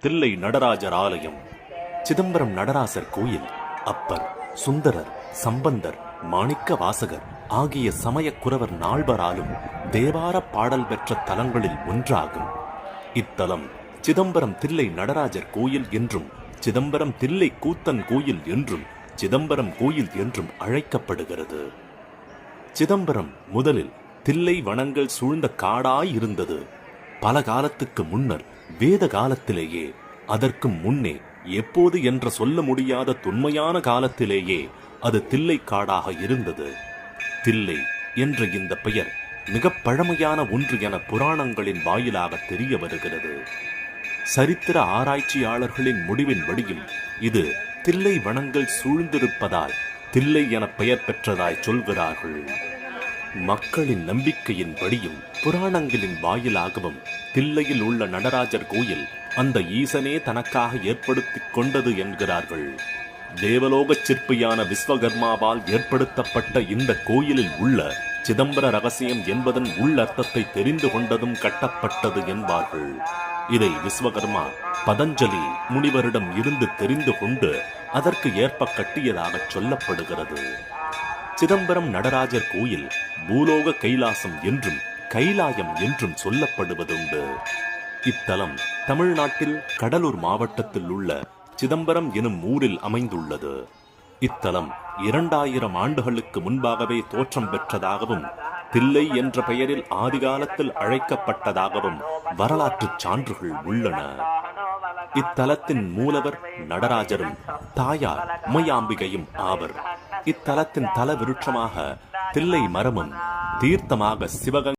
தில்லை நடராஜர் ஆலயம். சிதம்பரம் நடராசர் கோயில் அப்பர், சுந்தரர், சம்பந்தர், மாணிக்க வாசகர் ஆகிய சமயக்குறவர் நால்வராலும் தேவார பாடல் பெற்ற தலங்களில் ஒன்றாகும். இத்தலம் சிதம்பரம் தில்லை நடராஜர் கோயில் என்றும், சிதம்பரம் தில்லை கூத்தன் கோயில் என்றும், சிதம்பரம் கோயில் என்றும் அழைக்கப்படுகிறது. சிதம்பரம் முதலில் தில்லை வனங்கள் சூழ்ந்த காடாய் இருந்தது. பல காலத்துக்கு முன்னர், வேத காலத்திலேயே, அதற்கு முன்னே, எப்போது என்ற சொல்ல முடியாத தொன்மையான காலத்திலேயே அது தில்லை காடாக இருந்தது. தில்லை என்ற இந்த பெயர் மிக பழமையான ஒன்று என புராணங்களின் வாயிலாக தெரிய வருகிறது. சரித்திர ஆராய்ச்சியாளர்களின் முடிவின்படியும் இது தில்லை வனங்கள் சூழ்ந்திருப்பதால் தில்லை என பெயர் பெற்றதாய் சொல்கிறார்கள். மக்களின் நம்பிக்கையின்படியும் புராணங்களின் வாயிலாகவும் தில்லையில் உள்ள நடராஜர் கோயில் அந்த ஈசனே தனக்காக ஏற்படுத்திக் கொண்டது என்கிறார்கள். தேவலோக சிற்பியான விஸ்வகர்மாவால் ஏற்படுத்தப்பட்ட இந்த கோயிலில் உள்ள சிதம்பர ரகசியம் என்பதன் உள்ளர்த்தத்தை தெரிந்து கொண்டதும் கட்டப்பட்டது என்பார்கள். இதை விஸ்வகர்மா பதஞ்சலி முனிவரிடம் இருந்து தெரிந்து கொண்டு அதற்கு ஏற்ப கட்டியதாக சொல்லப்படுகிறது. சிதம்பரம் நடராஜர் கோயில் பூலோக கைலாசம் என்றும் கைலாயம் என்றும் சொல்லப்படுவதுண்டு. இத்தலம் தமிழ்நாட்டில் கடலூர் மாவட்டத்தில் உள்ள சிதம்பரம் எனும் ஊரில் அமைந்துள்ளது. இத்தலம் 2000 ஆண்டுகளுக்கு முன்பாகவே தோற்றம் பெற்றதாகவும், தில்லை என்ற பெயரில் ஆதிகாலத்தில் அழைக்கப்பட்டதாகவும் வரலாற்று சான்றுகள் உள்ளன. இத்தலத்தின் மூலவர் நடராஜரும் தாயார் உமையாம்பிகையும் ஆவர். இத்தலத்தின் தல விருட்சமாக தில்லை மரமும், தீர்த்தமாக சிவகங்கை